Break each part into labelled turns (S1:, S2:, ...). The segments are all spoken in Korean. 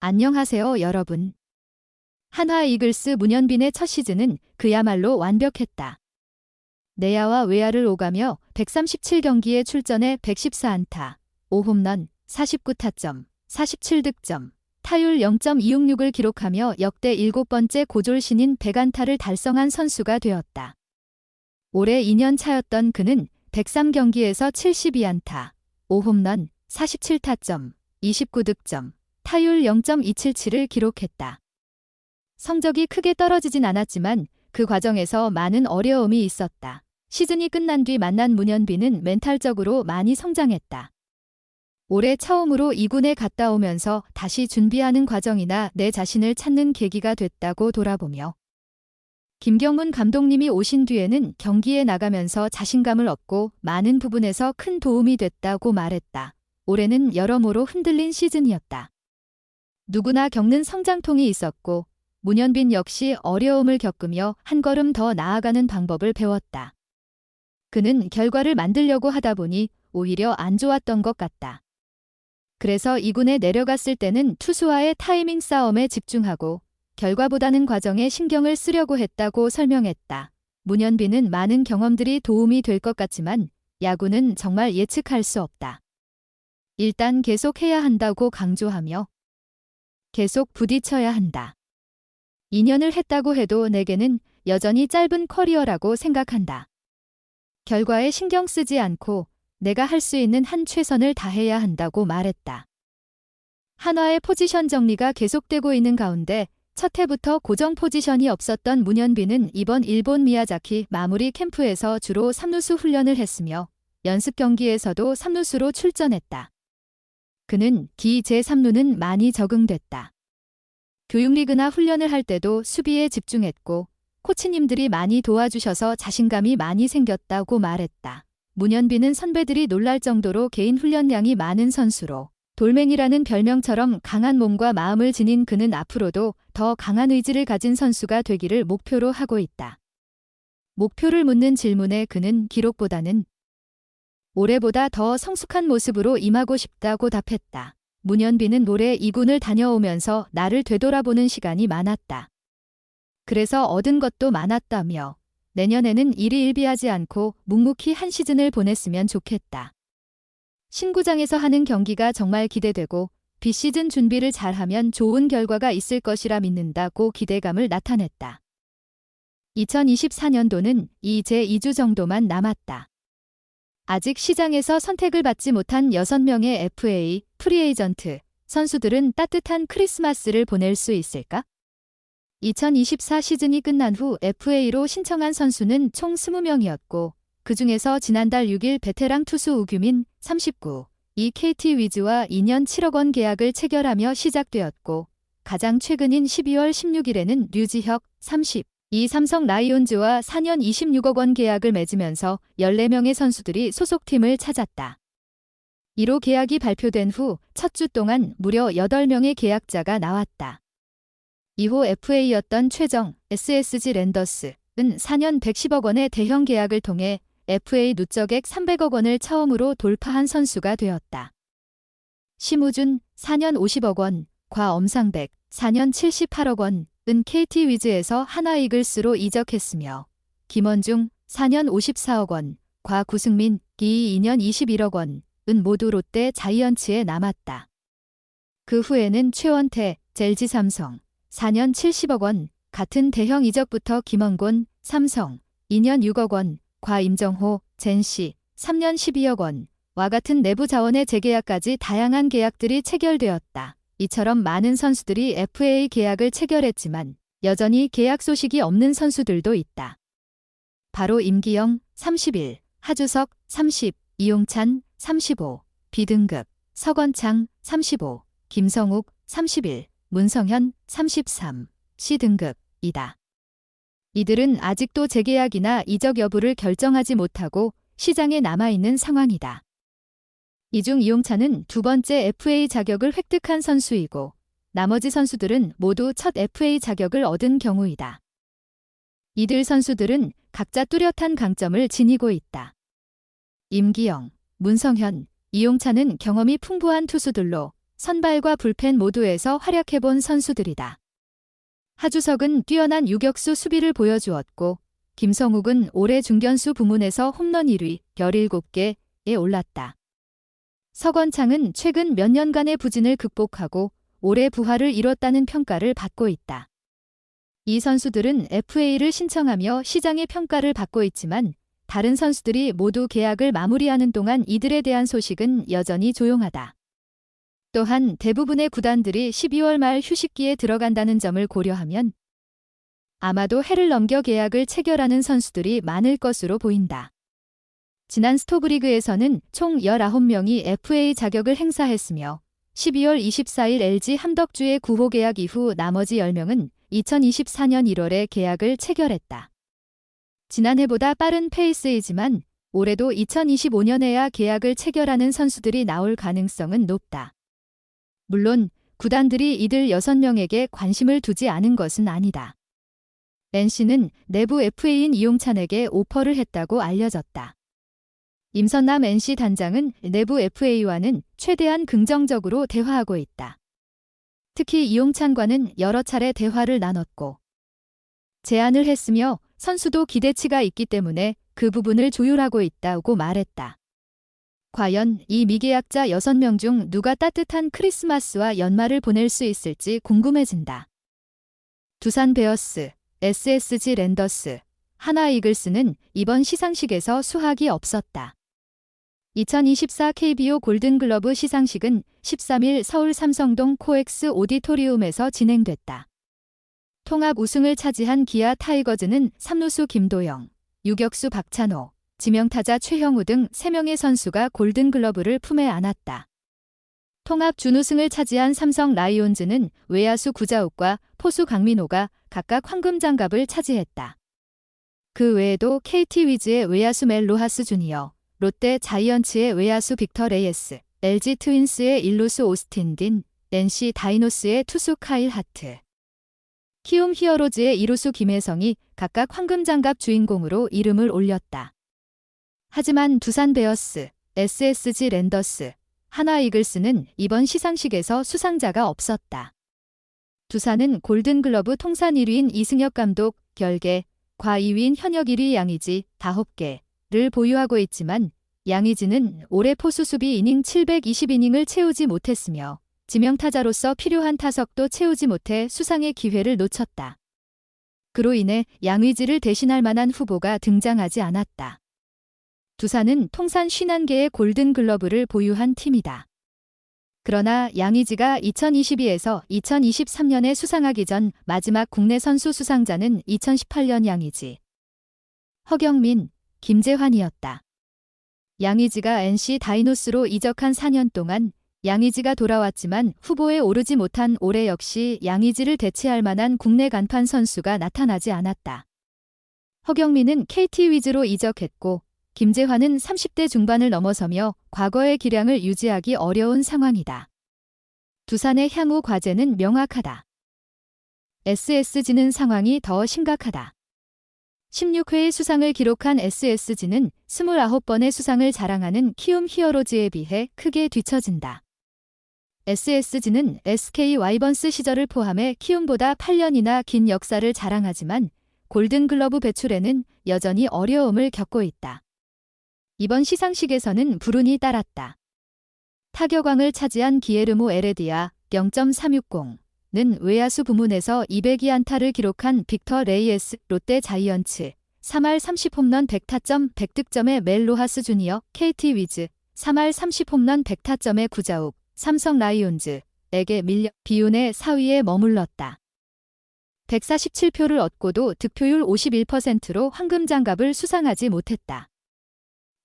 S1: 안녕하세요, 여러분. 한화 이글스 문현빈의 첫 시즌은 그야말로 완벽했다. 내야와 외야를 오가며 137경기에 출전해 114안타, 5홈런, 49타점, 47득점, 타율 0.266을 기록하며 역대 7번째 고졸 신인 100안타를 달성한 선수가 되었다. 올해 2년 차였던 그는 103경기에서 72안타, 5홈런, 47타점, 29득점, 타율 0.277을 기록했다. 성적이 크게 떨어지진 않았지만 그 과정에서 많은 어려움이 있었다. 시즌이 끝난 뒤 만난 문현빈은 멘탈적으로 많이 성장했다. 올해 처음으로 2군에 갔다 오면서 다시 준비하는 과정이나 내 자신을 찾는 계기가 됐다고 돌아보며 김경문 감독님이 오신 뒤에는 경기에 나가면서 자신감을 얻고 많은 부분에서 큰 도움이 됐다고 말했다. 올해는 여러모로 흔들린 시즌이었다. 누구나 겪는 성장통이 있었고 문현빈 역시 어려움을 겪으며 한 걸음 더 나아가는 방법을 배웠다. 그는 결과를 만들려고 하다 보니 오히려 안 좋았던 것 같다. 그래서 2군에 내려갔을 때는 투수와의 타이밍 싸움에 집중하고 결과보다는 과정에 신경을 쓰려고 했다고 설명했다. 문현빈은 많은 경험들이 도움이 될 것 같지만 야구는 정말 예측할 수 없다. 일단 계속해야 한다고 강조하며 계속 부딪혀야 한다. 2년을 했다고 해도 내게는 여전히 짧은 커리어라고 생각한다. 결과에 신경 쓰지 않고 내가 할 수 있는 한 최선을 다해야 한다고 말했다. 한화의 포지션 정리가 계속되고 있는 가운데 첫 해부터 고정 포지션이 없었던 문현빈은 이번 일본 미야자키 마무리 캠프에서 주로 3루수 훈련을 했으며 연습 경기에서도 3루수로 출전했다. 그는 기 제3루는 많이 적응됐다. 교육리그나 훈련을 할 때도 수비에 집중했고 코치님들이 많이 도와주셔서 자신감이 많이 생겼다고 말했다. 문현빈은 선배들이 놀랄 정도로 개인 훈련량이 많은 선수로 돌멩이라는 별명처럼 강한 몸과 마음을 지닌 그는 앞으로도 더 강한 의지를 가진 선수가 되기를 목표로 하고 있다. 목표를 묻는 질문에 그는 기록보다는 올해보다 더 성숙한 모습으로 임하고 싶다고 답했다. 문현빈은 올해 2군을 다녀오면서 나를 되돌아보는 시간이 많았다. 그래서 얻은 것도 많았다며 내년에는 일희일비하지 않고 묵묵히 한 시즌을 보냈으면 좋겠다. 신구장에서 하는 경기가 정말 기대되고 비시즌 준비를 잘하면 좋은 결과가 있을 것이라 믿는다고 기대감을 나타냈다. 2024년도는 이제 2주 정도만 남았다. 아직 시장에서 선택을 받지 못한 6명의 FA, 프리에이전트, 선수들은 따뜻한 크리스마스를 보낼 수 있을까? 2024 시즌이 끝난 후 FA로 신청한 선수는 총 20명이었고 그 중에서 지난달 6일 베테랑 투수 우규민 39, 이 KT 위즈와 2년 7억 원 계약을 체결하며 시작되었고 가장 최근인 12월 16일에는 류지혁 30, 이 삼성 라이온즈와 4년 26억 원 계약을 맺으면서 14명의 선수들이 소속팀을 찾았다. 1호 계약이 발표된 후 첫 주 동안 무려 8명의 계약자가 나왔다. 2호 FA였던 최정, SSG 랜더스는 4년 110억 원의 대형 계약을 통해 FA 누적액 300억 원을 처음으로 돌파한 선수가 되었다. 심우준, 4년 50억 원, 곽엄상백, 4년 78억 원, 은 KT 위즈에서 한화 이글스로 이적했으며 김원중 4년 54억 원, 곽구승민, 기 2년 21억 원, 은 모두 롯데 자이언츠에 남았다. 그 후에는 최원태, LG 삼성, 4년 70억 원, 같은 대형 이적부터 김원곤, 삼성, 2년 6억 원, 곽임정호, 젠시, 3년 12억 원, 와 같은 내부 자원의 재계약까지 다양한 계약들이 체결되었다. 이처럼 많은 선수들이 FA 계약을 체결했지만 여전히 계약 소식이 없는 선수들도 있다. 바로 임기영 31, 하주석 30, 이용찬 35, B등급, 서건창 35, 김성욱 31, 문성현 33, C등급이다. 이들은 아직도 재계약이나 이적 여부를 결정하지 못하고 시장에 남아있는 상황이다. 이 중 이용찬은 두 번째 FA 자격을 획득한 선수이고 나머지 선수들은 모두 첫 FA 자격을 얻은 경우이다. 이들 선수들은 각자 뚜렷한 강점을 지니고 있다. 임기영, 문성현, 이용찬은 경험이 풍부한 투수들로 선발과 불펜 모두에서 활약해본 선수들이다. 하주석은 뛰어난 유격수 수비를 보여주었고 김성욱은 올해 중견수 부문에서 홈런 1위 17개에 올랐다. 석원창은 최근 몇 년간의 부진을 극복하고 올해 부활을 이뤘다는 평가를 받고 있다. 이 선수들은 FA를 신청하며 시장의 평가를 받고 있지만 다른 선수들이 모두 계약을 마무리하는 동안 이들에 대한 소식은 여전히 조용하다. 또한 대부분의 구단들이 12월 말 휴식기에 들어간다는 점을 고려하면 아마도 해를 넘겨 계약을 체결하는 선수들이 많을 것으로 보인다. 지난 스토브리그에서는 총 19명이 FA 자격을 행사했으며 12월 24일 LG 함덕주의 9호 계약 이후 나머지 10명은 2024년 1월에 계약을 체결했다. 지난해보다 빠른 페이스이지만 올해도 2025년에야 계약을 체결하는 선수들이 나올 가능성은 높다. 물론 구단들이 이들 6명에게 관심을 두지 않은 것은 아니다. NC는 내부 FA인 이용찬에게 오퍼를 했다고 알려졌다. 임선남 NC 단장은 내부 FA와는 최대한 긍정적으로 대화하고 있다. 특히 이용찬과는 여러 차례 대화를 나눴고 제안을 했으며 선수도 기대치가 있기 때문에 그 부분을 조율하고 있다고 말했다. 과연 이 미계약자 6명 중 누가 따뜻한 크리스마스와 연말을 보낼 수 있을지 궁금해진다. 두산 베어스, SSG 랜더스, 하나 이글스는 이번 시상식에서 수확이 없었다. 2024 KBO 골든글러브 시상식은 13일 서울 삼성동 코엑스 오디토리움에서 진행됐다. 통합 우승을 차지한 기아 타이거즈는 3루수 김도영, 유격수 박찬호, 지명타자 최형우 등 3명의 선수가 골든글러브를 품에 안았다. 통합 준우승을 차지한 삼성 라이온즈는 외야수 구자욱과 포수 강민호가 각각 황금장갑을 차지했다. 그 외에도 KT 위즈의 외야수 멜 로하스 주니어, 롯데 자이언츠의 외야수 빅터 레이에스, LG 트윈스의 일루수 오스틴 딘, NC 다이노스의 투수 카일 하트, 키움 히어로즈의 이루수 김혜성이 각각 황금장갑 주인공으로 이름을 올렸다. 하지만 두산 베어스, SSG 랜더스, 하나 이글스는 이번 시상식에서 수상자가 없었다. 두산은 골든글러브 통산 1위인 이승엽 감독 결계, 과 2위인 현역 1위 양의지 5개를 보유하고 있지만 양의지는 올해 포수 수비 이닝 720이닝을 채우지 못했으며 지명타자로서 필요한 타석도 채우지 못해 수상의 기회를 놓쳤다. 그로 인해 양의지를 대신할 만한 후보가 등장하지 않았다. 두산은 통산 50개의 골든글러브를 보유한 팀이다. 그러나 양의지가 2022에서 2023년에 수상하기 전 마지막 국내 선수 수상자는 2018년 양의지, 허경민, 김재환이었다. 양의지가 NC 다이노스로 이적한 4년 동안 양의지가 돌아왔지만 후보에 오르지 못한 올해 역시 양의지를 대체할 만한 국내 간판 선수가 나타나지 않았다. 허경민은 KT 위즈로 이적했고 김재환은 30대 중반을 넘어서며 과거의 기량을 유지하기 어려운 상황이다. 두산의 향후 과제는 명확하다. SSG는 상황이 더 심각하다. 16회의 수상을 기록한 SSG는 29번의 수상을 자랑하는 키움 히어로즈에 비해 크게 뒤처진다. SSG는 SK 와이번스 시절을 포함해 키움보다 8년이나 긴 역사를 자랑하지만 골든글러브 배출에는 여전히 어려움을 겪고 있다. 이번 시상식에서는 불운이 따랐다. 타격왕을 차지한 기에르모 에레디아 0.360는 외야수 부문에서 202안타를 기록한 빅터 레이에스 롯데 자이언츠 3할 30홈런 100타점 100득점의 멜 로하스 주니어 KT 위즈 3할 30홈런 100타점의 구자욱 삼성 라이온즈에게 밀려 비운의 4위에 머물렀다. 147표를 얻고도 득표율 51%로 황금장갑을 수상하지 못했다.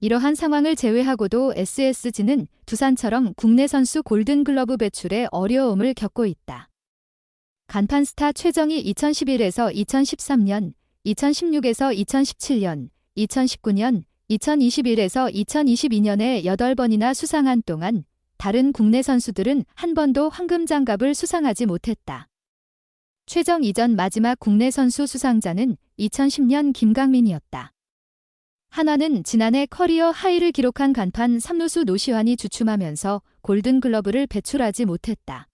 S1: 이러한 상황을 제외하고도 SSG는 두산처럼 국내 선수 골든글러브 배출에 어려움을 겪고 있다. 간판 스타 최정이 2011에서 2013년, 2016에서 2017년, 2019년, 2021에서 2022년에 8번이나 수상한 동안 다른 국내 선수들은 한 번도 황금장갑을 수상하지 못했다. 최정 이전 마지막 국내 선수 수상자는 2010년 김강민이었다. 한화는 지난해 커리어 하이를 기록한 간판 3루수 노시환이 주춤하면서 골든글러브를 배출하지 못했다.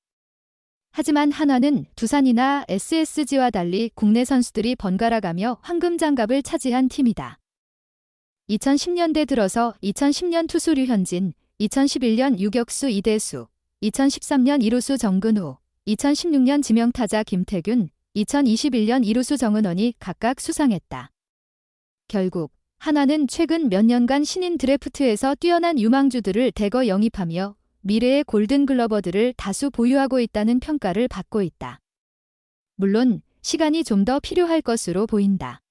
S1: 하지만 한화는 두산이나 SSG와 달리 국내 선수들이 번갈아가며 황금장갑을 차지한 팀이다. 2010년대 들어서 2010년 투수 류현진, 2011년 유격수 이대수, 2013년 1루수 정근우, 2016년 지명타자 김태균, 2021년 2루수 정은원이 각각 수상했다. 결국 한화는 최근 몇 년간 신인 드래프트에서 뛰어난 유망주들을 대거 영입하며 미래의 골든글러버들을 다수 보유하고 있다는 평가를 받고 있다. 물론 시간이 좀 더 필요할 것으로 보인다.